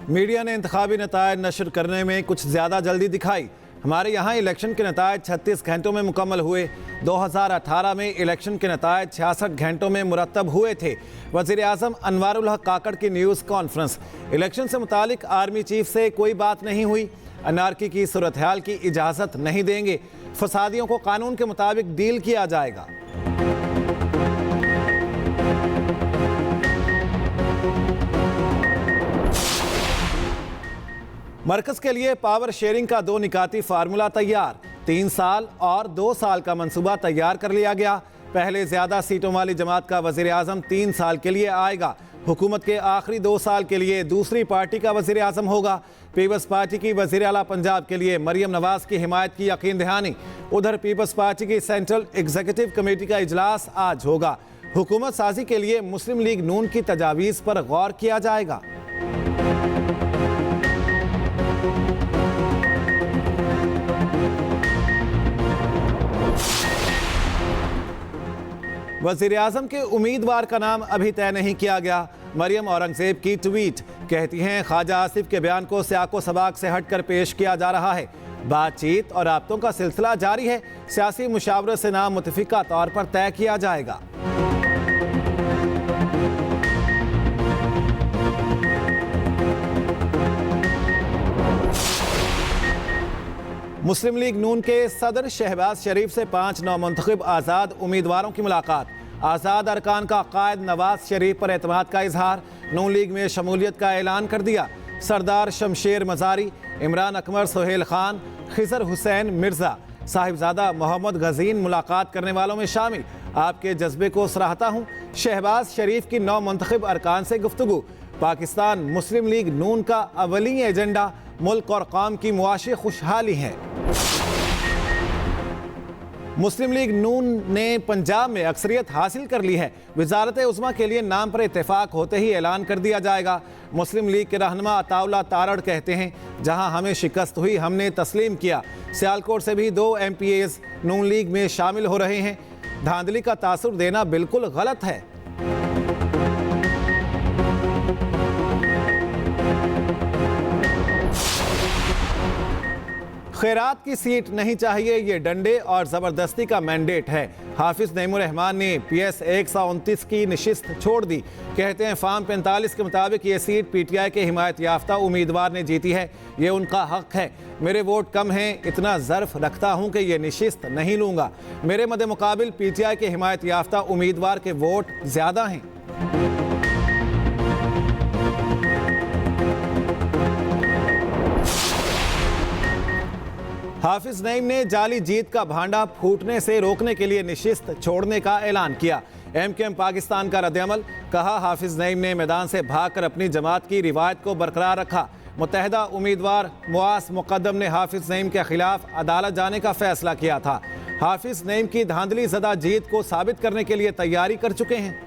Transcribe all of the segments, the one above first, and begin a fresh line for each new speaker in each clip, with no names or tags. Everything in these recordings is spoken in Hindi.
मीडिया ने इंतखाबी नतायज नशर करने में कुछ ज़्यादा जल्दी दिखाई। हमारे यहाँ इलेक्शन के नतायज 36 घंटों में मुकम्मल हुए। 2018 में इलेक्शन के नतायज 66 घंटों में मुरतब हुए थे। वज़ीर आज़म अनवारुल हक काकड़ की न्यूज़ कॉन्फ्रेंस। इलेक्शन से मुतालिक आर्मी चीफ से कोई बात नहीं हुई। अनारकी की सूरत हाल की इजाज़त नहीं देंगे। फसादियों को कानून के मुताबिक डील किया जाएगा। मरकज़ के लिए पावर शेयरिंग का 2 निकाती फार्मूला तैयार। 3 साल और 2 साल का मंसूबा तैयार कर लिया गया। पहले ज़्यादा सीटों वाली जमात का वज़ीर आज़म 3 साल के लिए आएगा। हुकूमत के आखिरी 2 साल के लिए दूसरी पार्टी का वज़ीर आज़म होगा। पीपल्स पार्टी की वज़ीर आला पंजाब के लिए मरियम नवाज की हिमायत की यकीन दहानी। उधर पीपल्स पार्टी की सेंट्रल एग्जीक्यूटिव कमेटी का इजलास आज होगा। हुकूमत साजी के लिए मुस्लिम लीग नून की तजावीज़ पर गौर किया जाएगा। वज़ीर आज़म के उम्मीदवार का नाम अभी तय नहीं किया गया। मरियम औरंगज़ेब की ट्वीट कहती हैं, ख्वाजा आसिफ के बयान को सियाको सबाक से हटकर पेश किया जा रहा है। बातचीत और राब्तों का सिलसिला जारी है। सियासी मुशावरत से नाम मुतफ़िका तौर पर तय किया जाएगा। मुस्लिम लीग नून के सदर शहबाज शरीफ से 5 नौमुंतखब आज़ाद उम्मीदवारों की मुलाकात। आज़ाद अरकान का कायद नवाज शरीफ पर एतमाद का इजहार। नून लीग में शमूलियत का ऐलान कर दिया। सरदार शमशेर मजारी, इमरान अकमर, सोहेल खान, खिजर हुसैन मिर्ज़ा, साहिबजादा मोहम्मद गजीन मुलाकात करने वालों में शामिल। आपके जज्बे को सराहता हूँ। शहबाज शरीफ की 9 मुंतखब अरकान से गुफ्तगू। पाकिस्तान मुस्लिम लीग नून का अवली एजेंडा मुल्क और कौम की मुआशी खुशहाली है। मुस्लिम लीग नून ने पंजाब में अक्सरियत हासिल कर ली है। वजारत उज़्मा के लिए नाम पर इत्तेफाक होते ही ऐलान कर दिया जाएगा। मुस्लिम लीग के रहनुमा अताउल्लाह तारड़ कहते हैं, जहां हमें शिकस्त हुई हमने तस्लीम किया। सियालकोट से भी 2 MPAs नून लीग में शामिल हो रहे हैं। धांधली का तासुर देना बिल्कुल गलत है। खैरात की सीट नहीं चाहिए, ये डंडे और ज़बरदस्ती का मैंडेट है। हाफिज नईमुर रहमान ने PS 129 की नशिस्त छोड़ दी। कहते हैं, फार्म 45 के मुताबिक ये सीट PTI के हिमायत याफ्ता उम्मीदवार ने जीती है। ये उनका हक है। मेरे वोट कम हैं, इतना ज़र्फ रखता हूँ कि ये नशिस्त नहीं लूँगा। मेरे मद्दे मुकाबिल PTI के हिमायत याफ्ता उम्मीदवार के वोट ज़्यादा हैं। हाफिज नईम ने जाली जीत का भांडा फूटने से रोकने के लिए नशिस्त छोड़ने का ऐलान किया। MKM पाकिस्तान का रद्द-ए-अमल। कहा, हाफिज नईम ने मैदान से भागकर अपनी जमात की रिवायत को बरकरार रखा। मुत्तहिदा उम्मीदवार मुआस मुक़द्दम ने हाफिज नईम के खिलाफ अदालत जाने का फैसला किया था। हाफिज नईम की धांधली ज़दा जीत को साबित करने के लिए तैयारी कर चुके हैं।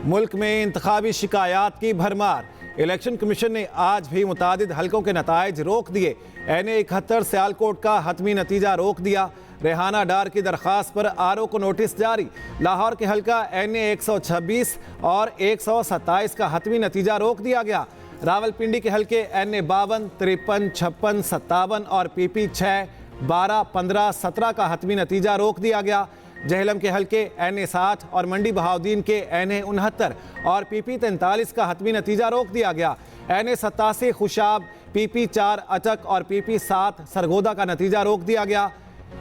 मुल्क में इंतखाबी शिकायत की भरमार। इलेक्शन कमीशन ने आज भी मुतादिद हलकों के नताइज रोक दिए। NA 71 सियालकोट का हतमी नतीजा रोक दिया। रेहाना डार की दरख्वास्त पर RO को नोटिस जारी। लाहौर के हलका NA 126 और 127 का हतमी नतीजा रोक दिया गया। रावलपिंडी के हलके NA 52, 53, 56, 57 और PP 6, 12, 15, 17 का हतमी नतीजा रोक दिया गया। जहलम के हलके NA 60 और मंडी बहाउद्दीन के NA 69 और PP 43 का हतमी नतीजा रोक दिया गया। NA 87 खुशाब, PP 4 अचक और PP 7 सरगोदा का नतीजा रोक दिया गया।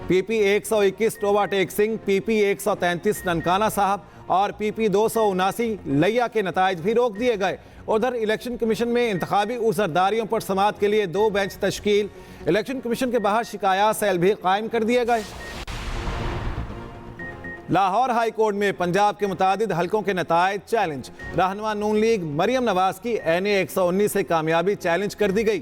PP 121 टोबा टेक सिंह, PP 133 ननकाना साहब और PP 279 लिया के नताइज भी रोक दिए गए। उधर इलेक्शन कमीशन में इंतखाबी उज़रदारियों पर समाअत के लिए 2 बेंच तश्कील। इलेक्शन कमीशन के बाहर शिकायत सेल भी कायम कर दिए गए। लाहौर हाई कोर्ट में पंजाब के मुतादिद हलकों के नताइज चैलेंज। रहनुमा नून लीग मरियम नवाज की NA 119 से कामयाबी चैलेंज कर दी गई।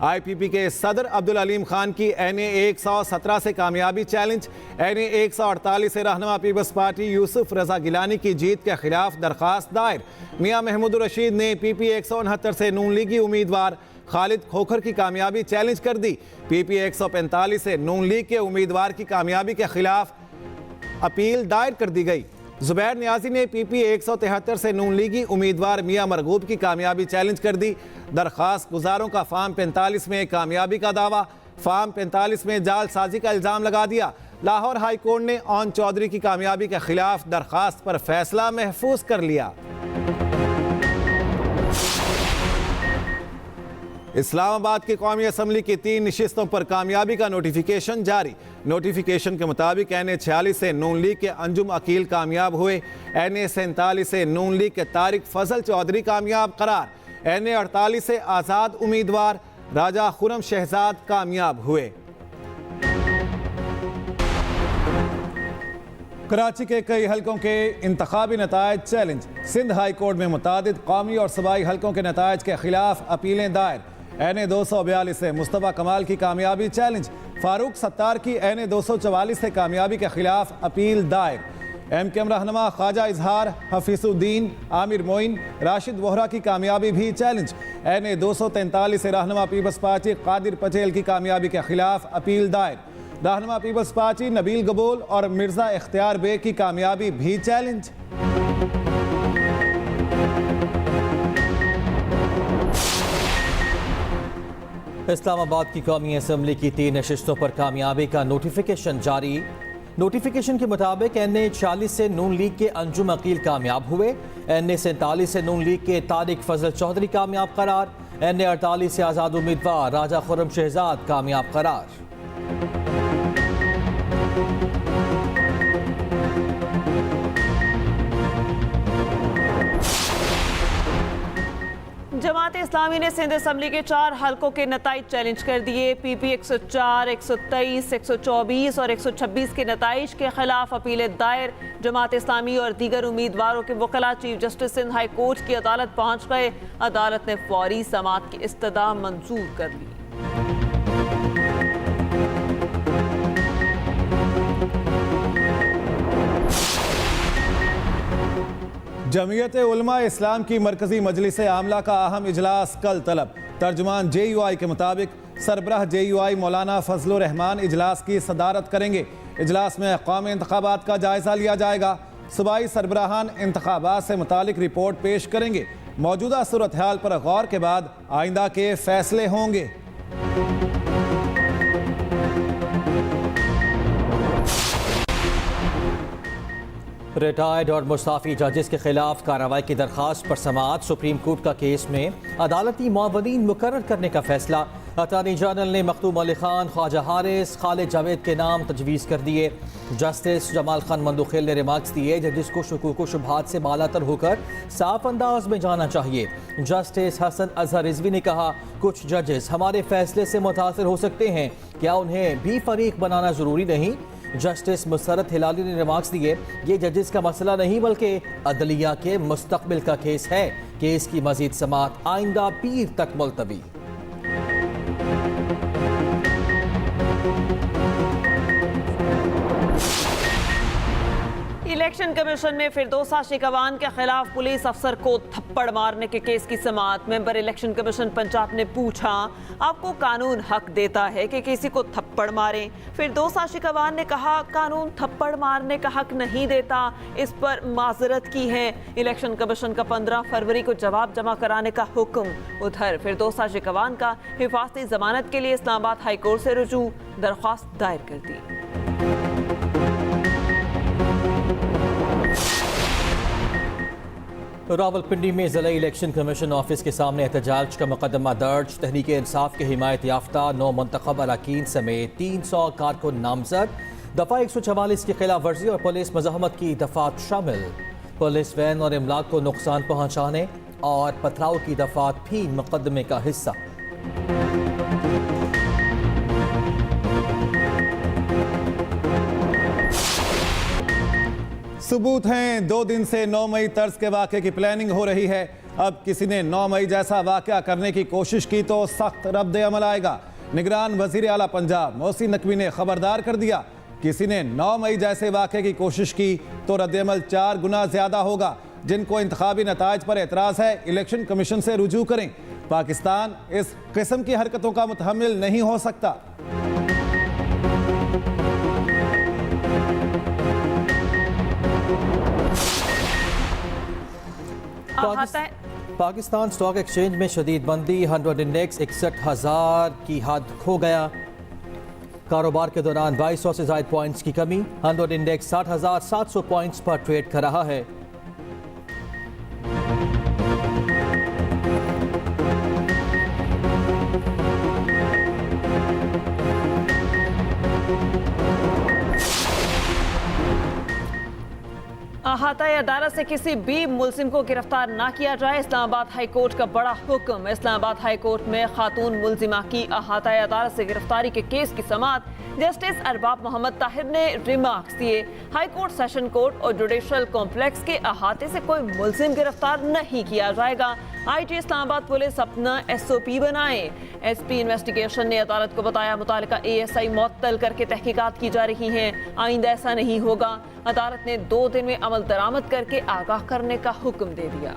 IPP के सदर अब्दुल अलीम खान की NA 117 से कामयाबी चैलेंज। NA 148 से रहनुमा पीपल्स पार्टी यूसुफ रजा गिलानी की जीत के खिलाफ दरख्वास्त दायर। मियां महमूद रशीद ने PP 169 से नून लीगी उम्मीदवार खालिद खोखर की कामयाबी चैलेंज कर दी। PP 145 से नून लीग के उम्मीदवार की कामयाबी के खिलाफ अपील दायर कर दी गई। जुबैर नियाजी ने पीपी 173 से नून लीगी उम्मीदवार मियां मरगूब की कामयाबी चैलेंज कर दी। दरख्वास्त गुजारों का फार्म 45 में कामयाबी का दावा, फार्म 45 में जालसाजी का इल्ज़ाम लगा दिया। लाहौर हाई कोर्ट ने ओन चौधरी की कामयाबी के खिलाफ दरख्वास्त पर फैसला महफूज कर लिया। इस्लामाबाद की कौमी असम्बली की 3 नशिस्तों पर कामयाबी का नोटिफिकेशन जारी। नोटिफिकेशन के मुताबिक NA 46 से नून लीग के अंजुम अकील कामयाब हुए। NA 47 से नून लीग के तारिक फजल चौधरी कामयाब करार। NA 48 से आज़ाद उम्मीदवार राजा खुरम शहजाद कामयाब हुए। कराची के कई हलकों के इंतखाबी नतायज चैलेंज। सिंध हाई कोर्ट में मुतादिद कौमी और सूबाई हलकों के नतायज के खिलाफ अपीलें दायर। NA 242 से मुस्तफा कमाल की कामयाबी चैलेंज। फारूक सत्तार की NA 244 से कामयाबी के खिलाफ अपील दायर। MKM रहनुमा ख्वाजा इजहार, हफीजुद्दीन, आमिर मोइन, राशिद वोहरा की कामयाबी भी चैलेंज। NA 243 से रहनुमा पीपल्स पार्टी कादिर पटेल की कामयाबी के खिलाफ अपील दायर। रहनुमा पीपल्स पार्टी नबील गबोल और मिर्जा इख्तियार बेग की कामयाबी भी चैलेंज।
इस्लामाबाद की कौमी असम्बली की 3 नशिस्तों पर कामयाबी का नोटिफिकेशन जारी। नोटिफिकेशन के मुताबिक NA 46 से नून लीग के अंजुम अकील कामयाब हुए। NA 47 से नून लीग के तारिक फजल चौधरी कामयाब करार। NA 48 से आज़ाद उम्मीदवार राजा खुरम शहजाद कामयाब करार।
जमात इस्लामी ने सिंध असम्बली के 4 हलकों के नताइज चैलेंज कर दिए। PP 104, 123, 124 और 126 के नताइज के खिलाफ अपीलें दायर। जमात इस्लामी और दीगर उम्मीदवारों के वकला chief justice Sindh high court की अदालत पहुंच गए। अदालत ने फौरी समाअत की इस्तदा मंजूर कर ली।
जमीयत उलमा इस्लाम की मरकजी मजलिस आमला का अहम इजलास कल तलब। तर्जुमान JUI के मुताबिक सरबराह JUI मौलाना फजलुर रहमान इजलास की सदारत करेंगे। इजलास में कौमी इंतखाबात का जायजा लिया जाएगा। सूबाई सरबराहान इंतखाबात से मुतालिक रिपोर्ट पेश करेंगे। मौजूदा सूरत हाल पर गौर के बाद आइंदा के फैसले होंगे।
रिटायर्ड और मुस्ताफी जजेस के खिलाफ कार्रवाई की दरखास्त पर समाअत। सुप्रीम कोर्ट का केस में अदालती मुआवनीन मुकर्रर करने का फैसला। अटॉर्नी जनरल ने मखदूम अली खान, ख्वाजा हारिस, खालिद जावेद के नाम तजवीज़ कर दिए। जस्टिस जमाल खान मंदुखेल ने रिमार्क्स दिए जजेस को शुकूक व शुबहात से बालातर होकर साफ अंदाज में जाना चाहिए। जस्टिस हसन अजहर रिजवी ने कहा कुछ जजेस हमारे फैसले से मुतासर हो सकते हैं, क्या उन्हें भी फरीक बनाना ज़रूरी नहीं। जस्टिस मुसरत हिलाली ने रिमार्क्स दिए ये जजेस का मसला नहीं बल्कि अदलिया के मुस्तकबिल का केस है। केस की मजीद समाअत आइंदा पीर तक मुलतवी।
इलेक्शन कमीशन ने फिरदौसा शिकवान के खिलाफ पुलिस अफसर को थप्पड़ मारने के केस की समाअत। मेंबर इलेक्शन कमीशन पंजाब ने पूछा आपको कानून हक देता है कि किसी को थप्पड़ मारें। फिरदौसा शिकवान ने कहा कानून थप्पड़ मारने का हक नहीं देता। इस पर माजरत की है। इलेक्शन कमीशन का 15 फरवरी को जवाब जमा कराने का हुक्म। उधर फिरदौसा शिकवान का हिफाजती जमानत के लिए इस्लामाबाद हाई कोर्ट से रुजू, दरख्वास्त दायर कर दी।
रावलपिंडी में जिला इलेक्शन कमीशन ऑफिस के सामने एहतजाज का मुकदमा दर्ज। तहरीक इंसाफ के हिमायत याफ्ता 9 मुंतखब अरकान समेत 300 कारकुन नामजद। दफ़ा 144 की खिलाफ वर्जी और पुलिस मज़ाहमत की दफात शामिल। पुलिस वैन और इमलाक को नुकसान पहुँचाने और पथराव की दफात भी मुकदमे का हिस्सा।
सबूत हैं 2 दिन से 9 मई तर्ज के वाक़े की प्लानिंग हो रही है। अब किसी ने 9 मई जैसा वाक़या करने की कोशिश की तो सख्त रद्द अमल आएगा। निगरान वज़ीर आला पंजाब मोहसिन नकवी ने खबरदार कर दिया किसी ने 9 मई जैसे वाक़े की कोशिश की तो रद्द अमल 4 गुना ज़्यादा होगा। जिनको इंतखाबी नताइज पर एतराज़ है इलेक्शन कमीशन से रुजू करें। पाकिस्तान इस किस्म की हरकतों का मुतहम्मिल नहीं हो सकता।
अहाता है।
पाकिस्तान स्टॉक एक्सचेंज में शदीद मंदी, 100 इंडेक्स 61,000 की हद खो गया। कारोबार के दौरान 2200 से ज़ायद पॉइंट्स की कमी, 100 इंडेक्स 60,700 पॉइंट्स पर ट्रेड कर रहा है।
अहाता अदालत से किसी भी मुलजिम को गिरफ्तार ना किया जाए, इस्लामाबाद हाई कोर्ट का बड़ा हुक्म। इस्लामाबाद हाई कोर्ट में खातून मुलजिमा की अहाता अदालत से गिरफ्तारी के केस की समाअत जस्टिस अरबाब मोहम्मद ताहिर ने रिमार्क्स दिए। हाई कोर्ट, सेशन कोर्ट और जुडिशल कॉम्प्लेक्स के अहाते से कोई मुलजिम गिरफ्तार नहीं किया जाएगा। IG इस्लामाबाद पुलिस अपना SOP बनाए। SP इन्वेस्टिगेशन ने अदालत को बताया मुतालिका ASI मुअत्तल करके तहकीकात की जा रही हैं, आइंदा ऐसा नहीं होगा। अदालत ने 2 दिन में अमल दरामद करके आगाह करने का हुक्म दे दिया।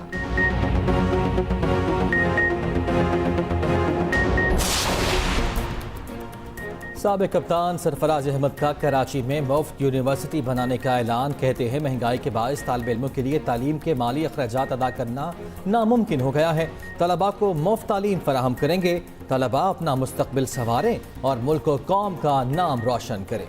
साबिक कप्तान सरफराज अहमद का कराची में मुफ्त यूनिवर्सिटी बनाने का ऐलान। कहते हैं महंगाई के बायस तालिब इल्मों के लिए तालीम के माली अखराजात अदा करना नामुमकिन हो गया है। तलबा को मुफ्त तालीम फराहम करेंगे, तलबा अपना मुस्तकबिल संवारें और मुल्क व कौम का नाम रोशन करें।